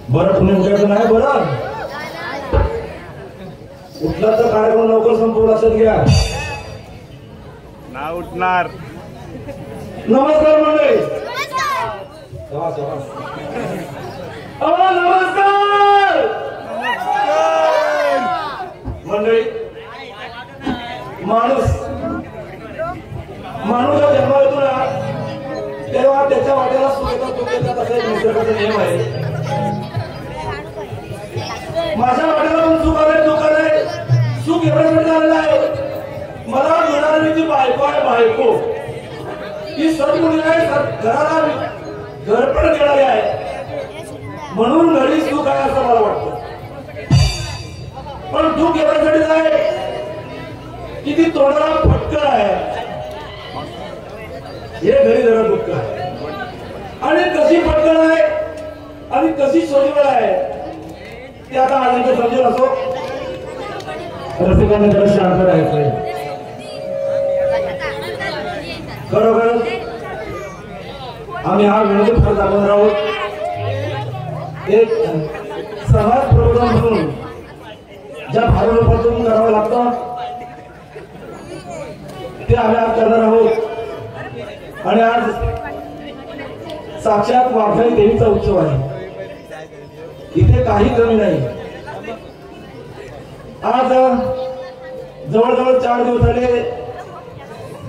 बरं तुम्ही उठायचं नाही बरं उठला तर कार्यक्रम लवकर संपवला लक्षात घ्या ना उठणार नमस्कार मंडळी नमस्कार मंडळी माणूस जन्म येतो ना तेव्हा त्याच्या वाट्याला सुख येतात दुःख येतात असा एक निसर्गाचा नियम आहे माझ्या वाट्याला पण सुख आलंय दुःख आलंय सुख एवढ्यासाठी झालेलं आहे मला मिळालेली जी बायको आहे बायको ही सद्गुणी आहे घराला घरपण देणारी आहे म्हणून घरी सुख आहे असं मला वाटतं पण दुःख एवढ्यासाठी आहे की ती तोंडाला फटकळ आहे हे घरी जरा दुःख आहे आणि कशी फटकळ आहे आणि कशी सोडवळ आहे ते आता आनंद समजेल असो रसिकांना जरा शांत राहायचंय खरोखर आम्ही हा विनोदी फार दाखवणार आहोत एक समाज प्रबोधन म्हणून ज्या भावरूपातून करावं लागतं ते आम्ही आज करणार आहोत आणि आज साक्षात वाघाई देवीचा उत्सव आहे इथे काही कमी नाही आज जवळजवळ 4 दिवस झाले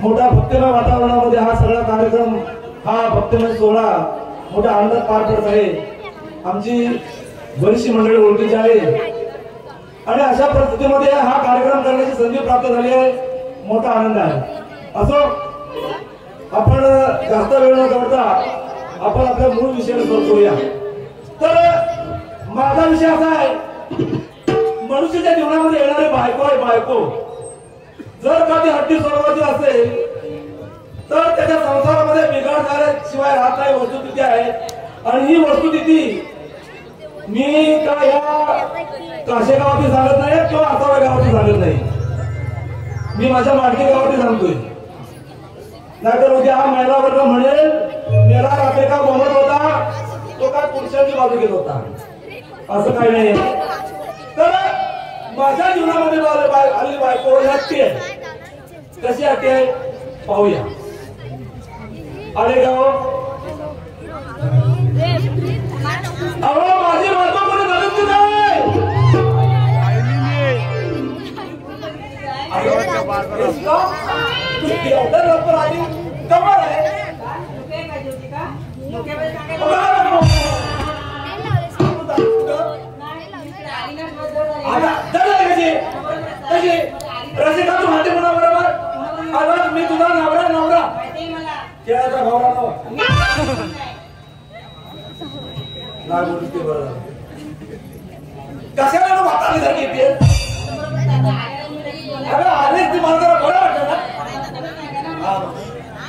मोठ्या भक्तिमय वातावरणामध्ये हा सगळा कार्यक्रम हा भक्तिमय सोहळा मोठ्या आनंदात पार पडत आहे आमची बरीचशी मंडळी ओळखीची आहे आणि अशा परिस्थितीमध्ये हा कार्यक्रम करण्याची संधी प्राप्त झाली आहे मोठा आनंद आहे असो आपण जास्त वेळ न करता आपण आपल्या मूळ विषयाला सुरू करूया तर माझा विषय असा आहे मनुष्याच्या जीवनामध्ये येणारे बायको आहे बायको जर का ती हट्टी सोडवायची असेल तर त्याच्या संसारामध्ये बिघाड झाल्याशिवाय राहत नाही वस्तुस्थिती आहे आणि ही वस्तुस्थिती मी का या काशे गावाची सांगत नाही किंवा आसावा गावाची सांगत नाही मी माझ्या माडकी गावाची सांगतोय नाहीतर उद्या हा महिला वर्ग म्हणेल मेला रात्री का बोमत होता तो काय पुरुषांची बाजू घेत होता असं काही नाही तर माझ्या जीवनामध्ये आलेली बायको हट्टी आहे कशी हट्टी आहे पाहूया अरे गाव अहो माझी बायको कोणी गरज नाही एवढं लवकर आली कमाल आहे रसिका तू हाते म्हणा बरोबर आज मी तुझा नवरा नवरा केळाचा भावरा नाही बोलते बरोबर कशाला तू वाटायला झाली येते अरे आलेच ती मला जरा बरं वाटतं ना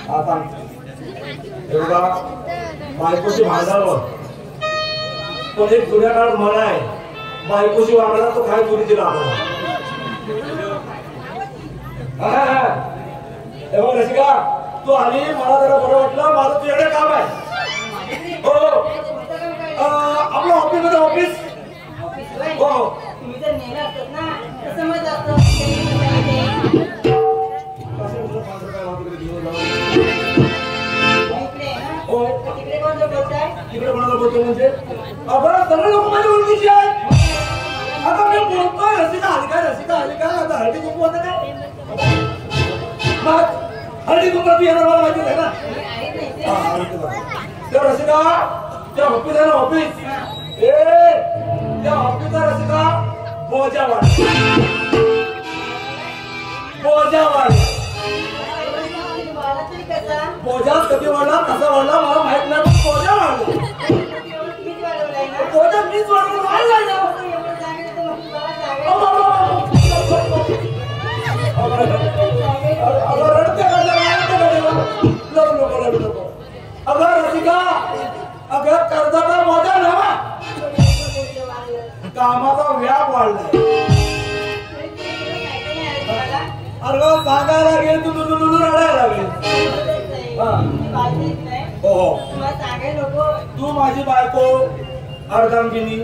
हा सांगतो एवढा बायकोशी भांडावं पण एक जुन्या काळात म्हणा आहे बायकोशी वागला तो काय चोरीची लागला रसिका तू आली मला जरा बरं वाटलं माझं तुझ्याकडे काम आहे हो आपलं ऑफिस मध्ये ऑफिस हो तिकडे कोणाला बोलतो म्हणजे बरं सगळे लोक माझ्या ओळखीची आहेत आता मी बोलतोय रसिका आली काय आता हळदी कुंकू होतं काय मग हळदी कुंकू तू येणार मला माहितीच आहे ना त्या रसिका त्या ऑफिस आहे ना ऑफिस त्या ऑफिसचा रसिका बोजावाड बोजात कधी वाढला कसा वाढला मला माहित नाही पण बोजा वाढला बोजा मीच वाढला कामाचा व्याप वाढलाय. अरे सांगायला लागेल तू रडायला लागेल. हो तू माझी बायको अर्धांगिनी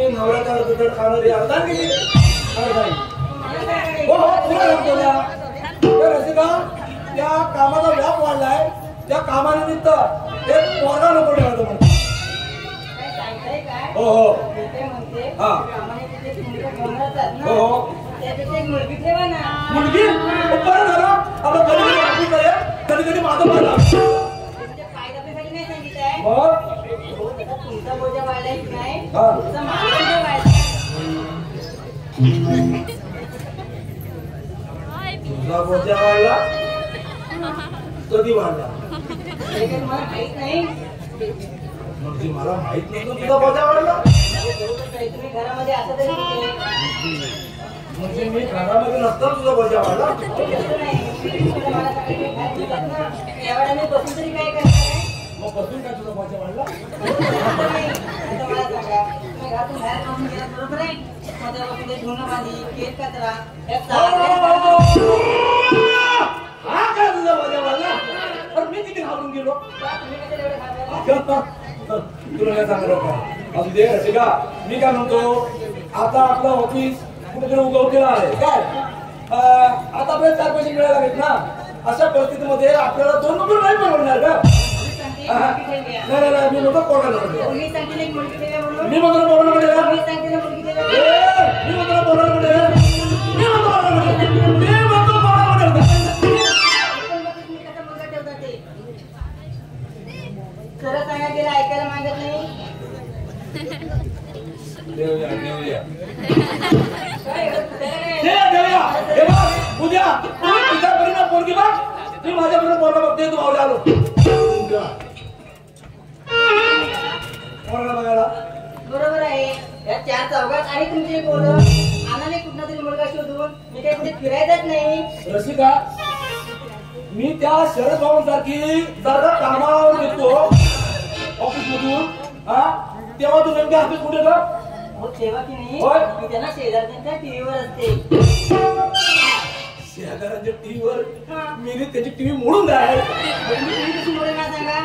नवऱ्याचा अर्धकड खाणारी अर्धांगिनी हो तुला सांगतो रसिका त्या कामाचा व्याप वाढलाय. त्या कामानिमित्त एक पोरगा नको ठेवायचं म्हणतो. हो हो हा हो मुलगी बरं झालं आता कधी कधी माझं पाहिलं तुमचा बोजा वाढलाय की नाही तुझा बोजा वाढला कधी वाढला मला माहित नाही. म्हणजे मला माहित नव्हतं तुझा बोजा वाढला. तुम्ही घरामध्ये असं तरी म्हणजे मी घरामध्ये नसताना तुझा बोजा वाढला. एवढ्या मी बसून तरी काय करणार. मग बसून काय तुझा बोजा वाढला. घरातून बाहेर काढून गेला बरोबर आहे. माझ्या बसून धुणं माझी केस कचरा हा काय तुझा बोजा वाढला. पण मी किती घालून गेलो तुला काय सांगणार का असू दे रसिका. मी काय म्हणतो आता आपलं ऑफिस कुठेतरी उगवतेला आहे काय आता आपल्याला 4 पैसे मिळायला लागेल ना. अशा परिस्थितीमध्ये आपल्याला 2 नंबर नाही परवडणार का. नाही मी म्हणतो पोराला मी म्हणतो पोराला खरं सांगा गेलं ऐकायला मागत नाही. उद्या तुझ्यापर्यंत पोरगी बघ मी माझ्यापर्यंत पोरगा बघते. तू आवडे आलो पोरगा बघायला बरोबर आहे. या 4 चौघात आणि तुमचे पोरं आणाले कुठला तरी मुलगा शोधून मी काही कुठे फिरायचंच नाही. रसिका मी त्या शरद भावांसारखी जरा कामावर येतो ऑफिस मधून तेव्हा तू नेमके ऑफिस कुठे का तेव्हा की नाही मी त्यांना शेजारच्या टीव्हीवर असते. शेजारांच्या टीव्हीवर मी त्याची टीव्ही मोडून जाय.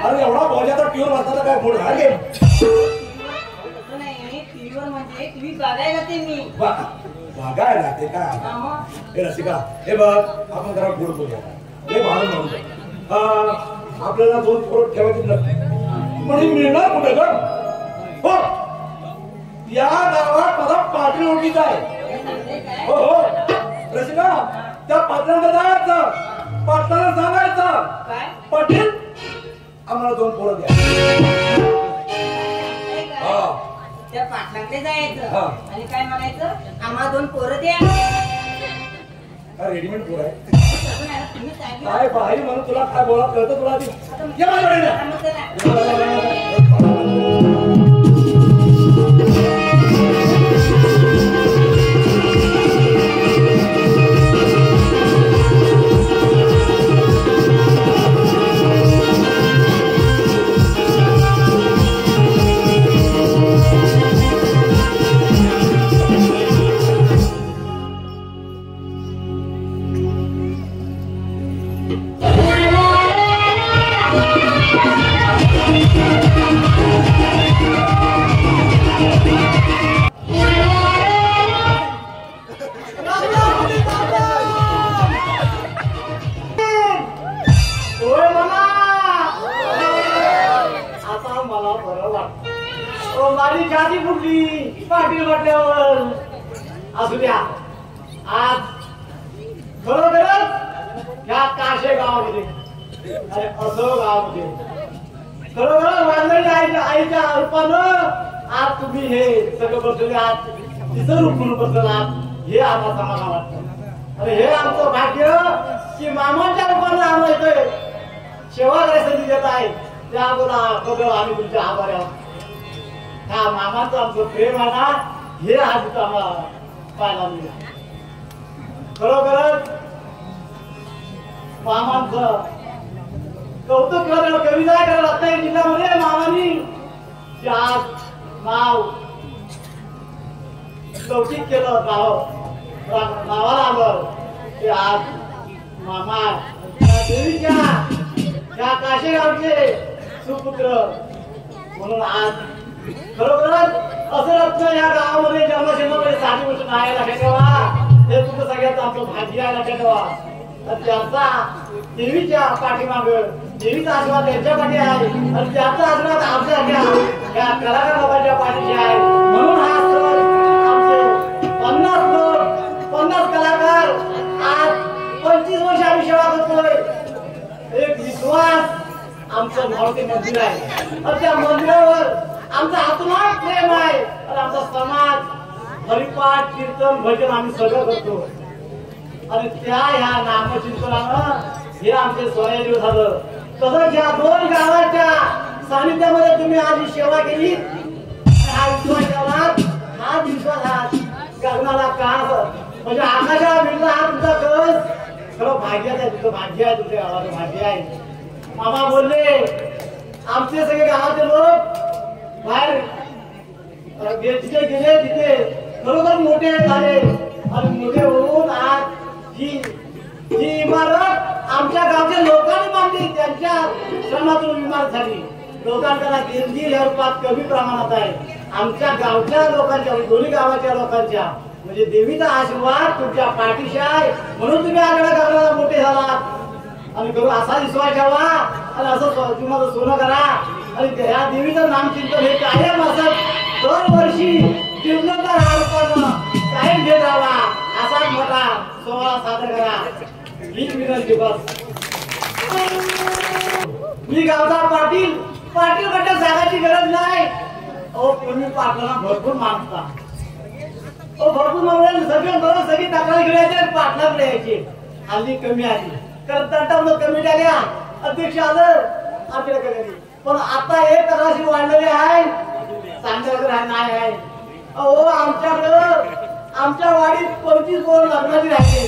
अरे एवढा बोजाचा टीव्हीवर बसता काय मोड झाले नाही. टीव्हीवर म्हणजे टीव्ही बघायला जाते मी. बघायला जाते का हे रसिका हे बघ आपण जरा गोड बोलूया. हे भाडं म्हणून आपल्याला 2 पोरं ठेवायची नसते म्हणजे मिळणार कुठे का हो. या गावात मला पाटील ओळखीचा आहे. हो हो रसिका त्या पाटलांना जायचं पाटलांना सांगायचं पाटील आम्हाला 2 पोरं द्या. त्या पाटलांकडे जायचं आणि काय म्हणायचं आम्हाला 2 पोरं द्या. रेडीमेड पोर आहे काय बाई म्हणून तुला काय बोला कळतं तुला आधी माझी जाती फुटली पाटील म्हटल्यावर असू द्या. आज खरोखरच या काशे गावामध्ये अरे असं गावामध्ये खरोखर वांजळीच्या आईच्या रूपानं आज तुम्ही हे सगळं बसले आज तिथं रुकून बसलात हे आम्हाला आम्हाला वाटतं. अरे हे आमचं भाग्य की मामाच्या रूपानं आम्हाला येतोय सेवा करायला संधी देत आहे. त्याबरोबर बघा आम्ही तुमच्या आभारी आहोत. हा मामाचं आमचं प्रेम आहे ना हे आज आम्हाला पाहायला मिळेल. खरोखरच मामांचं कौतुक करायला कविता करायला लागतंय जिल्ह्यामध्ये मामानी आज नाव लौकिक केलं, नावाला आलं की आज मामा त्या देवीच्या त्या काशेगावचे सुपुत्र म्हणून आज खरोखरच असं रत्न या गावामध्ये जन्मशेमध्ये 60 वर्ष नाही लक्षात ठेवा. हे तुमचं सगळ्यात आमचं भाग्य आहे लक्षात ठेवा. तर त्यांचा देवीच्या पाठीमाग देवीचा आशीर्वाद त्यांच्या पाठी आहे आणि त्याचा आशीर्वाद आमच्या या कलाकार लोकांच्या पाठीशी आहे. म्हणून हा सण आमचे 50 लोक 50 कलाकार आज 25 वर्ष आम्ही सेवा करतोय. एक विश्वास आमचं मारुती मंदिर आहे आणि त्या मंदिरावर आमचा आत्मात प्रेम आहे आणि आमचा समाज हरिपाठ कीर्तन भजन आम्ही सगळं करतो आणि त्या ह्या नामचिंतनानं हे आमचे सोने दिवस झालं. तसंच या 2 गावाच्या सानिध्यामध्ये तुम्ही आज ही सेवा केली. हा विश्वास ठेवलात, हा विश्वास हा गगनाला कास म्हणजे आकाशाला मिळला हा तुमचा कळस खरं भाग्याचं आहे. तुमचं भाग्य आहे, तुमच्या गावाचं भाग्य आहे. मामा बोलले आमचे सगळे गावाचे लोक बाहेर जिथे गेले तिथे खरोखर मोठे झाले आणि मोठे होऊन आज ही इमारत आमच्या गावच्या लोकांनी बांधली. त्यांच्या श्रमातून इमारत झाली. लोकांना देणगी या रूपात कमी प्रमाणात आहे. आमच्या गावच्या लोकांच्या दोन्ही गावाच्या लोकांच्या म्हणजे देवीचा आशीर्वाद तुमच्या पाठीशी आहे म्हणून तुम्ही आगळ्या गावाला मोठे झालात. आणि करू असा विश्वास ठेवा आणि असं तुम्हाला सोनं करा आणि ह्या देवीचं नामचिंतन हे कायम असत दरवर्षी जीवनाचा हा रूपानं कायम घेत राहावा. असाच मोठा सोहळा सादर करा ही विनंती. बस मी गावचा पाटील कडे जागाची गरज नाही. अहो तुम्ही पाटलांना भरपूर मागता. भरपूर मागले सगळी तक्रार घेऊन पाटलाकडे यायची. हल्ली कमी आली करता कमी आल्या अध्यक्ष आलं आपल्याकडे पण आता हे तराशी वाढलेले आहे चांगल्या नाही आहे. अहो आमच्या वाडीत 25 पोरं लग्नाची राहिले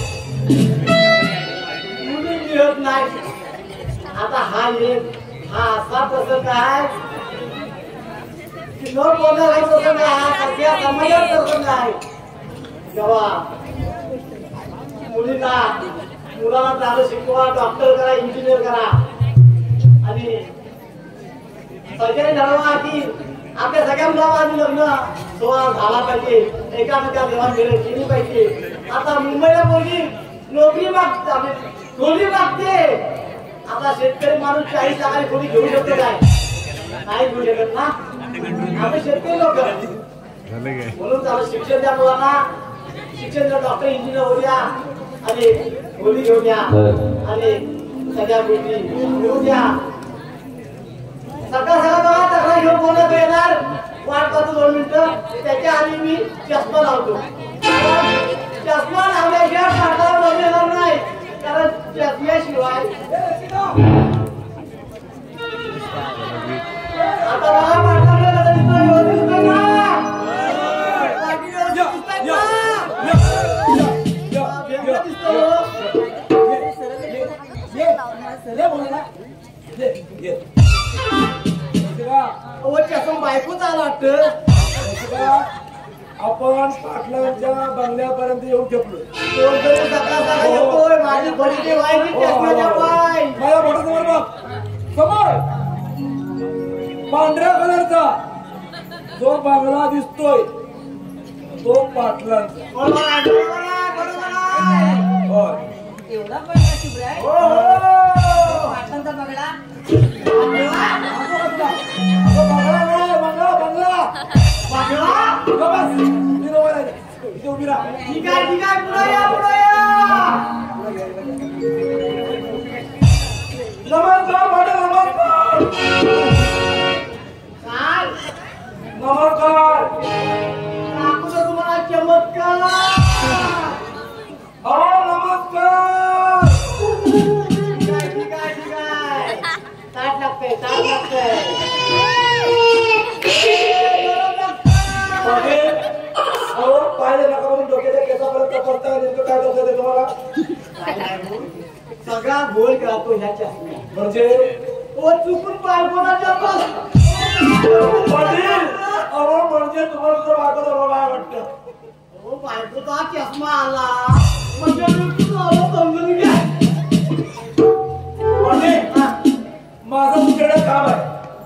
मुली मिळत नाही. आता हा असा प्रसंग आहे की न बोलणारा प्रसंग आहे. सगळ्या समाजात प्रसंग आहे. जेव्हा मुलांना चांगलं शिकवा, डॉक्टर करा, इंजिनियर करा आणि सरकारी ठरवा की आपल्या सगळ्या मुलांना लग्न सोहळा झाला पाहिजे. एकामेका देवाण घेणं केली पाहिजे. आता मुंबईला मुलगी नोकरी मागते खोली मागते. आता शेतकरी माणूस 40 लाखाची खोली घेऊ शकतो काय? नाही घेऊ शकत ना. आम्ही शेतकरी लोक म्हणून त्याला शिक्षण द्या मुलांना. शिक्षण द्या, डॉक्टर इंजिनियर होऊ द्या आणि खोली घेऊ द्या आणि सगळ्या गोष्टी घेऊ द्या. सकाळ बघा तक्रार घेऊन बोलत येणार वाट करतो 2 मिनिटं. त्याच्या आधी मी चष्मा लावतो. चष्मा लावल्याशिवाय पाठाला बघ येणार नाही कारण चष्म्याशिवाय आता बघा पाठाला कसं दिसतोय व्यवस्थित ना. बायकोच आला वाटतं. आपण पाटलांच्या बंगल्यापर्यंत येऊ शकलो. माझी बडी व्हायची मला मोठं समोर बघ. समोर पांढऱ्या कलरचा जो बंगला दिसतोय तो पाटलांचा. एवढा बंगला शुभ्र आहे. पाटलांचा बंगला ठीक आहे पुढे या. नमस्कार पाटील. नमस्कार नमस्कार तुम्हाला चमत्कार. नमस्कार. ठीक आहे ताट लागतंय. पाहिले नका म्हणून डोक्याच्या केसापर्यंत पडता नेमकं काय डोक्यात आहे तुम्हाला? सगळा गोल करतो ह्याच्या म्हणजे चुकून पाय कोणाच्या पाटील अहो म्हणजे तुम्हाला तुझा बायकोचा रोग आहे वाटतं. हो बायकोचा चष्मा आला म्हणजे मी तुला समजून घ्या. माझं तुमच्याकडे काम आहे.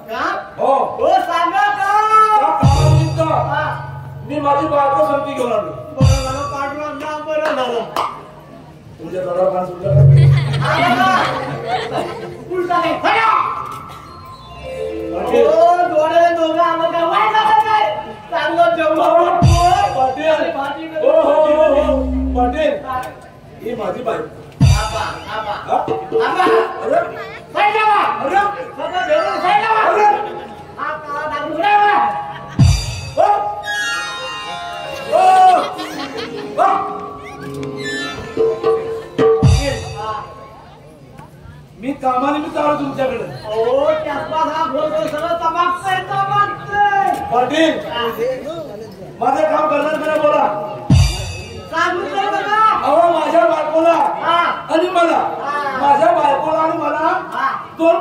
का हो हो सांगा का त्या कामानिमित्त मी माझी बायको संगती घेऊन आलो. बरं झालं पाठवा ना बरं झालं. तुमच्या डोळा पान सुटलं उलटा नाही फया. हो डोळे दोघं आलं का वाईट झालं काय चांगलं जेवण पाटील. हो हो हो पाटील ही माझी बायको. आबा आबा हा? आबा अरे साईड लावा. अरे सगळं जेवण साईड लावा. अरे हा का दारू लावा. हो हो हो. मी कामानिमित्त आलो तुमच्याकडे. ओ चष्मा हा बोलतो सगळं चमकतंय चमकतंय. पाटील माझं काम करणार मला बोला. सांगून तर बघा. अहो माझ्या बायकोला हा आणि मला हा. माझ्या बायकोला आणि मला हा दोन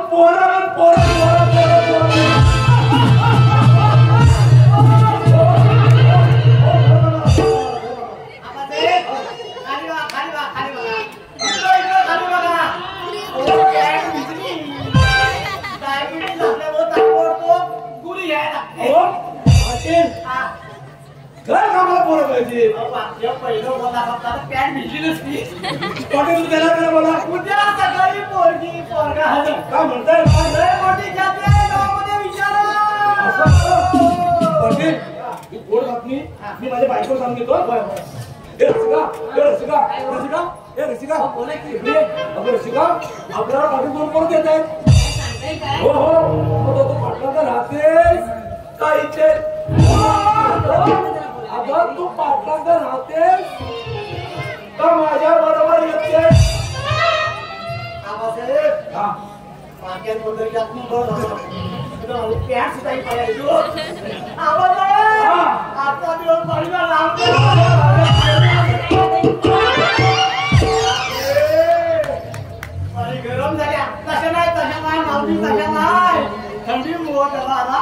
आता ते खाली बघा खाली बघा खाली बघा. इकडं खाली बघा. ओ काय बिजली. डायबिटीज झाल्यावर ताकदतो गुरी यायला. हा घर कामाला पोरं पाहिजे. बाबा पहिलं बोला फक्त पॅन्ट भिजली नसती. पाटील त्याला बोला उद्या सकाळी पोरगी पोरगा हवी. काय म्हणताय. लय मोठी जाती आहे गावामध्ये विचारा. पाटील ही गोड बातमी मी माझ्या बायकोला सांगितलं. ए रसिका बोला की. अगं रसिका आपल्याला पाटील दोन पोरं देत आहेत. सांगताय काय हो हो मग तो पाटलाचा राहतेस का इथे. अगं तू पाटलाचा राहतेस का माझ्या बरोबर येते. आबासाहेब हा पाक्यात वगैरे जात नाही बरं. पॅन्ट सुद्धा पाहिजे. आबासाहेब आता दिवस पाहिला आणि गरम झाल्या तशा नाही मावली तशा नाही. थंडी मोठ आला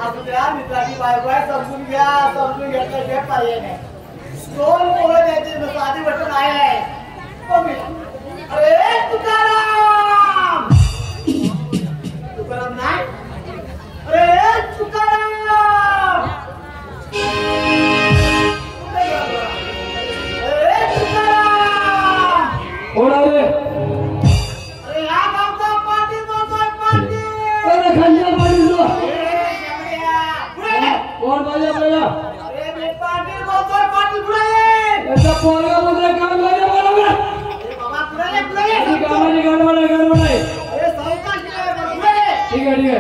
असू द्या. मित्राची बायको आहे समजून घेतलं जे पाहिजे नाही. दोन पोरं द्यायची साधी गोष्ट नाही आहे. अरे तुकाराम तुकाराम नाही. अरे तुकाराम अरे तुकाराम. कोण आले. अरे हा गावचा पाटील बोलतोय पाटील. कोण पाहिजे. अरे मी पाटील बोलतोय पाटील पुढे ये. याचा पोरगा मुद्रा काम पाहिजे बरोबर. अरे बाबा पुढे ये पुढे ये. कामाची गडबड आहे. अरे संस्था पुढे ये. ठीक आहे.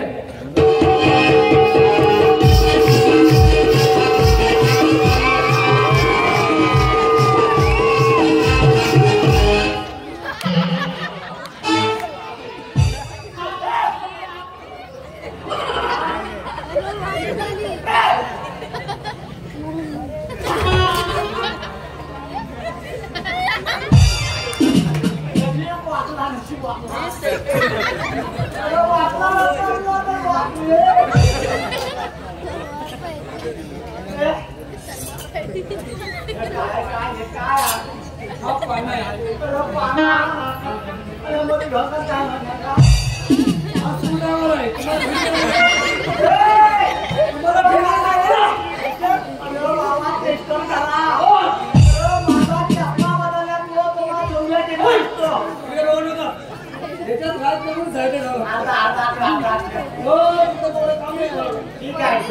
ठीक आहे.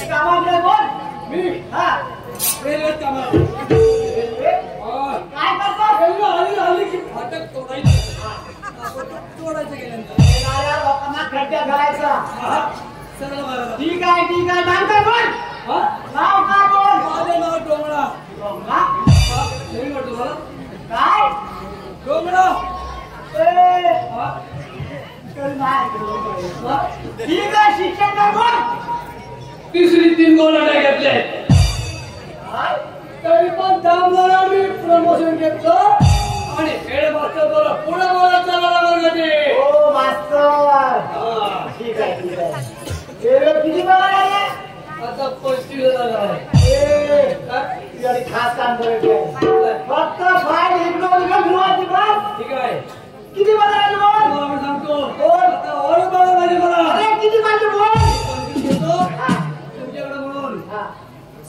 कामाकडे बोल. मी हा रेल्वेत कामाला. काय करतो. आली की फाटक तोडायचं. तोडायचं गेल्यानंतर येणाऱ्या लोकांना खड्ड्यात घालायचा. सरळ मारायला. ठीक आहे नाव काय बोल. हा? नाव काय बोल. माझं नाव डोंगळा. डोंगरा? नवीन वाटतं मला. काय डोंगळा. ए, हा? चल नाही. ठीक आहे शिक्षण काय बोल. तिसरी 3 गोल अड्या घेतले. काय? तरी पण दामदार मी प्रमोशन घेतलं आणि हेड मास्टर बोला पुढे बोला चालला वर्गाचे. ओ मास्तर. हा. ठीक किती बघायला आता 25,000 आहे. खास काम करायचं फक्त फाईल इग्नोर घेऊन ठीक आहे. किती बघायला बोल आम्ही सांगतो आता ऑल बघा माझे मला अरे किती पाहिजे बोल घेतो तुमच्याकडे म्हणून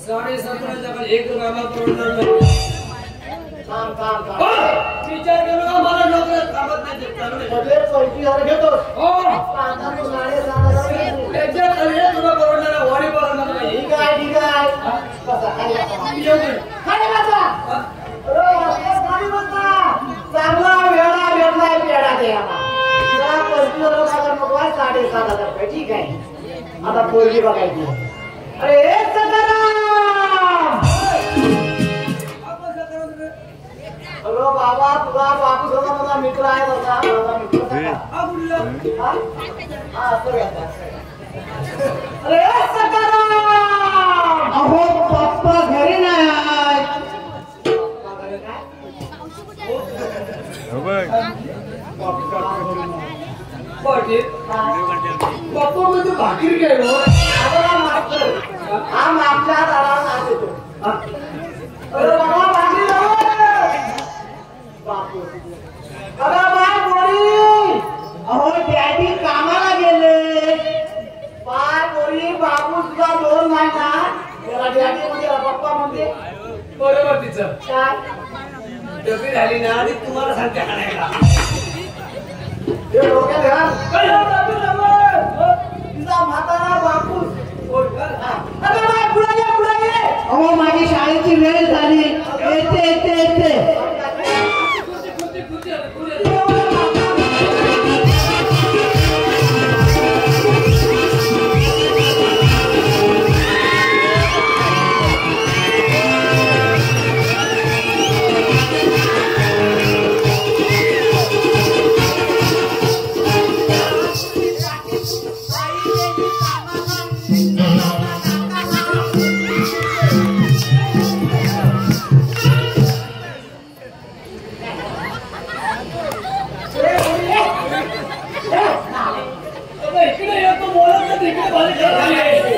17.5 खाली 1 रुपया मला परवडणार नाही. काम विचार करू नका मला नोकऱ्यात कामच नाही देत चालू आहे. 25,000 घेतोस हो आता तू 7,500 घेतो. त्याच्यात 1 रुपया परवडणार नाही. वाडी परवडणार नाही. ठीक आहे बसा खाली बसा येऊ दे. खाली बसा अरे खाली बसा चांगला वेळा भेटलाय पेढा द्यायला 25,000 नको आहे 7,500 रुपये ठीक आहे आता पोरगी बघायची अरे एक सकाराम अरे बाबा तुझा बापू सगळा माझा मित्र आहे बसा माझा मित्र सगळा. हा? हा, असं घ्या. अरे एक सकाराम अहो पप्पा घरी नाही आहे पाटील बापू म्हणजे भाकीर काय हो? हा मागच्या दारात आत येतो अरे बाबा भाजी बापू अरे बाय बोरी अहो डॅडी कामाला गेले बाय बोरी बापू सुद्धा 2 महिना त्याला डॅडी म्हणजे पप्पा म्हणते बरोबर तिचं काय डबी झाली ना आणि तुम्हाला सांगते हाणायला. हे डोक्यात घाल तुझा म्हातारा बापू अरे बाय पुढे ये अहो माझी शाळेची वेळ झाली येते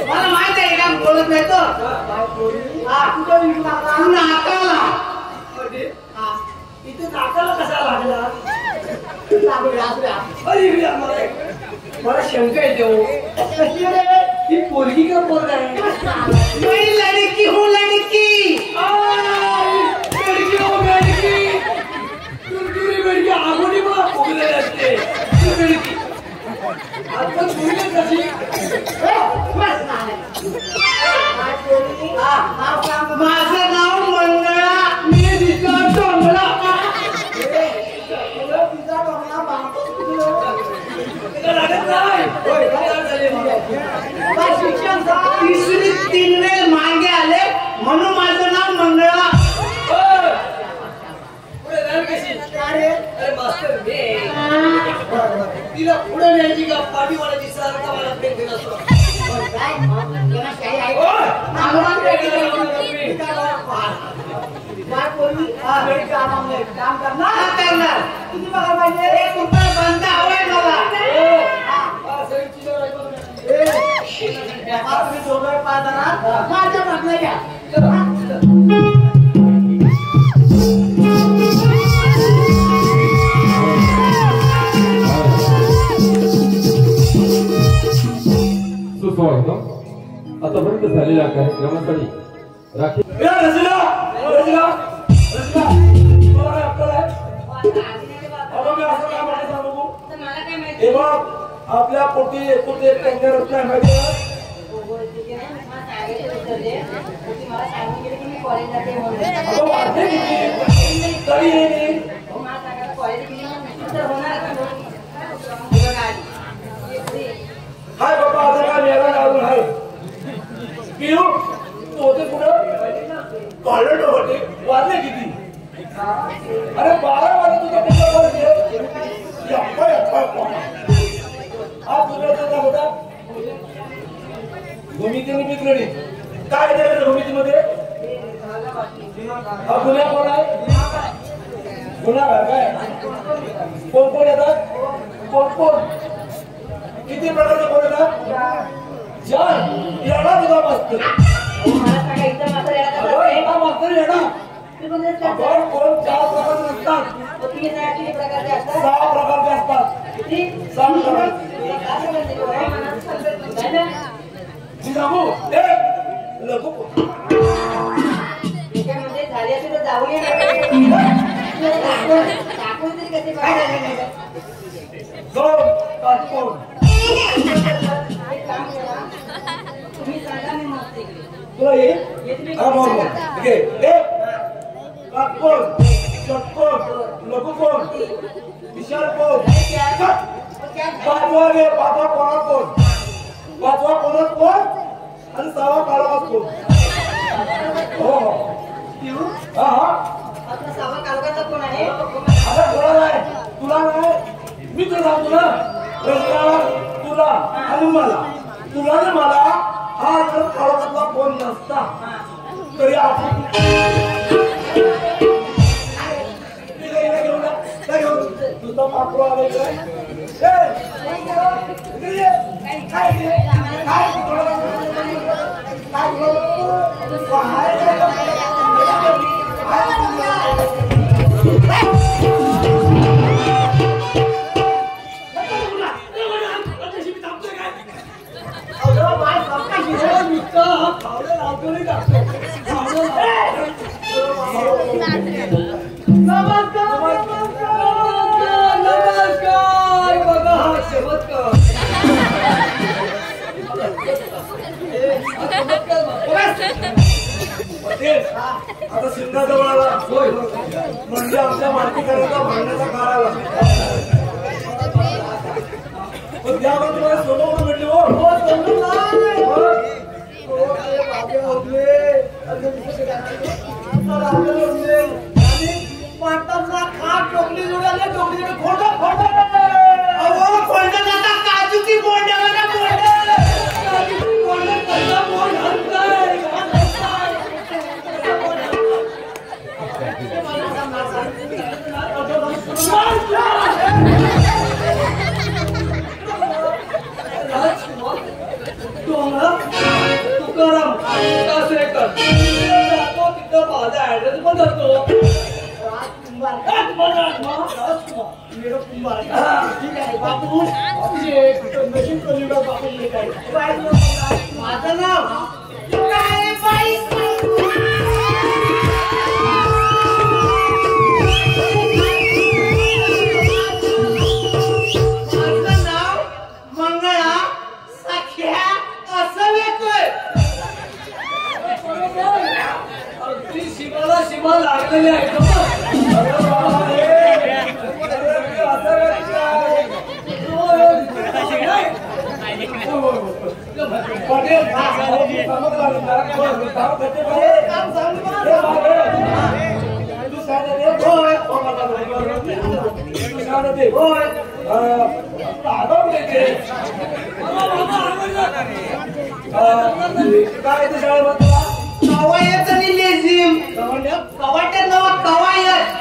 मला माहित आहे का बोलत नाही तो नाकाला इथे नाकाला कसा लागला? अरे मला शंका येते हो ही पोरगी का पोरगा आहे? लड़की हूँ लड़की लडकी हो लडकी तुरटुरी बेडकी आगोनी मला फुगलेले असते लडकी आता फुगले कशी माझं नाव मंगळा मी तिचा डोंगळा लागत नाही शिक्षण 3 वेळ मागे आले म्हणून माझं नाव मंगळा पुढे जाईल कशी? अरे मास्तर तिला पुढे न्यायची का पाठीवाल्याची सारखा मला प्रेम दिला असतो. काम करणार किती पगार पाहिजे 1 रुपया बंद हवाय मला तुम्ही दोघं पाहताना माझ्या मागण्या घ्या सुस्वागतम. आतापर्यंत झालेल्या कार्यक्रमासाठी राखी आपल्या पोटी एकूण 1 टँकर रत्न आहे माहिती आहे? अगं वाढते किती? तरी येईल. हाय बाबा आता काय मेला लागून आहे पिऊ तू होते कुठं कॉलेज होते वाजले किती? अरे 12 वाजता तुझा कुठं हा तुझा होता भूमितीने पिकलडी काय द्यायचं भूमितीमध्ये हा गुन्हा कोण आहे गुन्हागार काय कोण कोण येतात कोण कोण किती प्रकारचे कोण जर येणार तुझा मस्त मला सांगा इथं मात्र एका मास्तर येणार तुम्ही आपण कोण 4 प्रकारचे असतात किती प्रकारचे असतात 6 प्रकारचे असतात किती 6 प्रकार जिजाऊ एक लघु त्याच्यामध्ये झाले असेल तर जाऊन टाकून तरी कसे पाहिजे दोन पासपोर्ट एक काम करा तुम्ही सांगा मी मस्त इकडे तुला ये हा बोल ठीक आहे एक पासपोर्ट शॉर्टकोट लघुकोट विशाल कोट पाचवा रे पाचवा कोणात कोट पाचवा कोणात कोट आणि 6वा काळोखात कोट हो हा हा आपला सावा कालकाचा कोण आहे आता कोणाला नाही तुला नाही मी तुला सांगतो ना रस्त्यावर तुला आणि मला तुला आणि मला हा जर काळोखातला कोण नसता तरी आपण तुझा पापरो आलाय आता सिंधाजवळ आला म्हणजे आमच्या मार्केटकरांचा भांडण्याचा काळ आला पण त्यावर तुम्हाला सोडवून भेटले हो काजूची बोंड तुकाराम कासेकर जातो तिथं माझा ऍड्रेस बदलतो माझं नाव मंगळा सख्या असं येतोय अगदी शिमाला शिमा लागलेली आहे काय ते शाळेमध्ये कवायत आणि लेझिम कवाट्यात नाव कवायत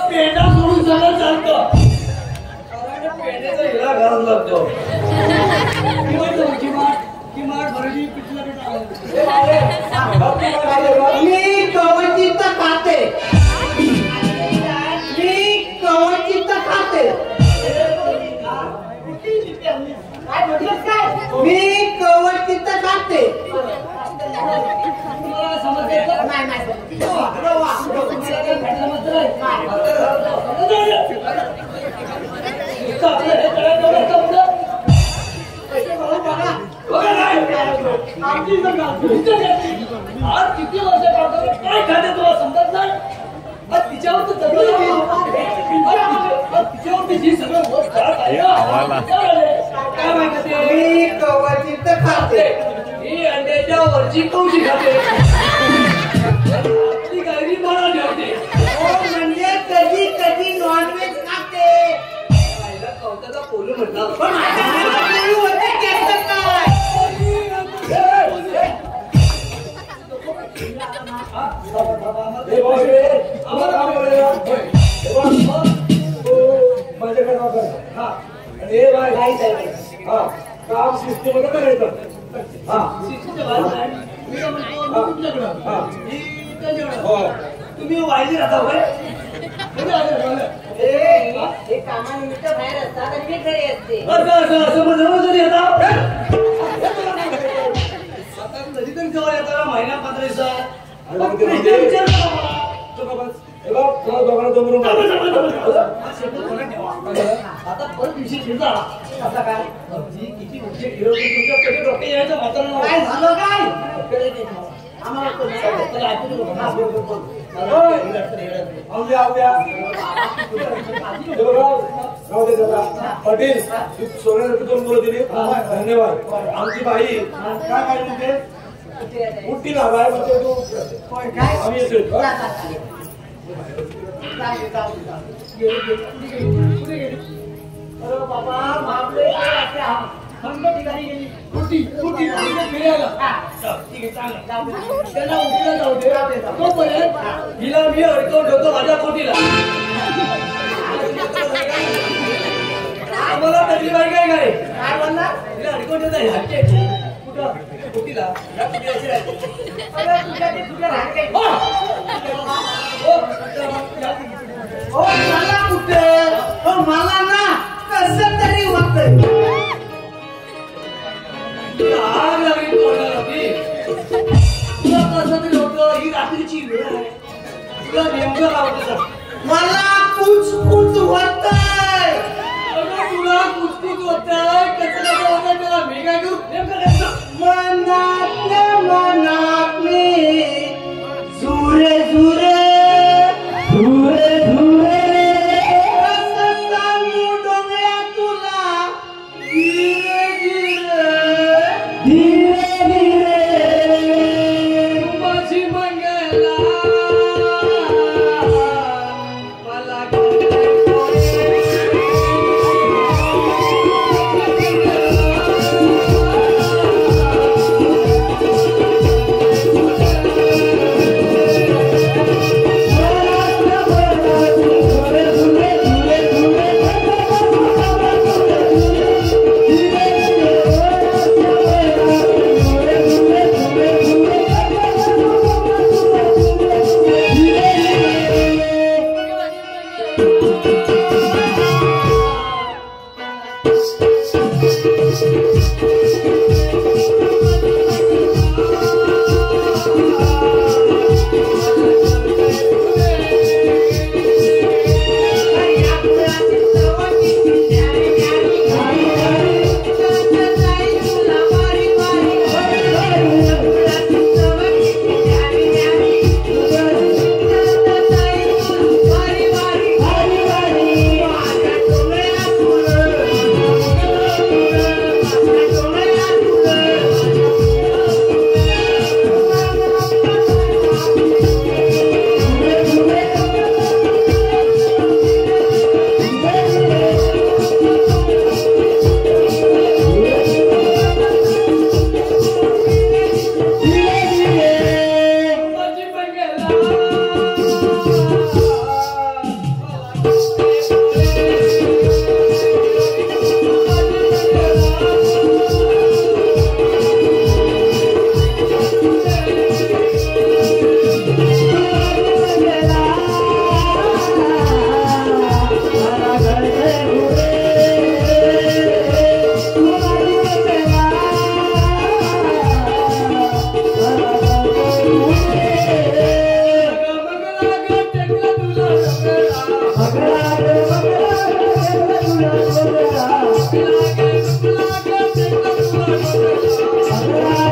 पेंडा सोडून झालं चालतं पेंड्याचा हिरा घालून लागतो मी कवचित खाते मी कवचित खाते तुम्हाला समजते आमची इज्जत घालतो. आज किती वर्ष काढतो काय खाते तुला समजत नाही आज तिच्यावर तर सगळं तिच्यावर जी सगळं होत आहे काय माहिती मी कवची तर खाते. ही अंड्याच्या वरची कवची खाते ती गायरी मला ठेवते म्हणजे कधी कधी नॉनव्हेज खाते. पहिला कवताचा पोलू म्हटला पण माझ्या होते त्याचं काय? माझ्याकडे हा हे बाय हा काम सिस्टीमध्ये करायचं हा तुम्ही वायली राहता काय हे कामानिमित्त बाहेर असतात आणि मी घरी असते. असं जरी येता आता कधी तरी जवळ येता महिना 15 दिवसात आता परत दिवशी फिरता असं काय किती उच्चे फिरवतो तुमच्या कधी डोके यायचं म्हातारा काय झालं काय आम्हाला पाटील सोन्यासाठी 2 मुलं दिली धन्यवाद. आमची बाई काय पाहिजे ते उठती ना बाय म्हणजे तू आम्ही येतो बाबा मापले थंड ठिकाणी गेली. फिरायला ठीक आहे चांगलं त्यांना उठीला जाऊ दे तोपर्यंत हिला मी अडकवून ठेवतो माझ्या कोटीला आम्हाला तकलीफ आहे काय काय काय म्हणणार? हिला अडकवून ठेवता कुठं कोटीला या कुठे अशी राहते तुझ्या ते तुझ्या राहते. हो मला कुठे मला ना कसं तरी वाटतंय. आग लागली तोंडाला ती तुला कसं तरी होतं ही रात्रीची वेळ आहे तुला नेमकं लावतं मला कुछ कुछ वाटतंय. तुला कुचकुच होतंय कसं होतंय त्याला मी काय करू नेमकं कसं मनात मी झुरे झुरे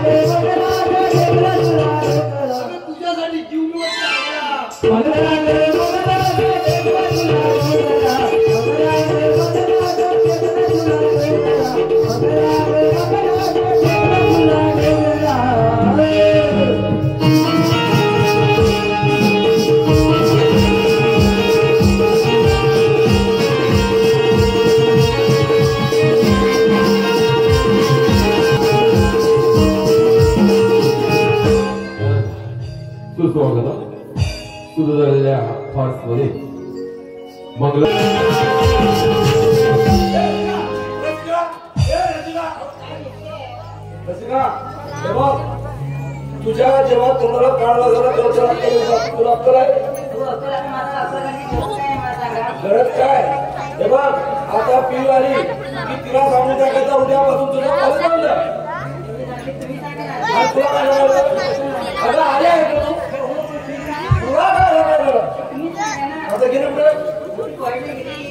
Hare सुरू झालेल्या फार्स मध्ये मंगल तुझ्या जेव्हा तुम्हाला काढला झाला तुला अक्कल आहे तू अक्कल आहे, माझा अक्कल आणि गरज काय आहे मला सांगा. गरज काय हे बघ आता पिऊ आली की तिला सांगून टाकायचा उद्यापासून तुझं कॉलेज बंद तुम्ही सांगा ना. आज तुला काय लागलं अगं आले आहे का तू तुला काय लागलं तुम्ही सांगा ना. आता गेलं पुढे पडले किती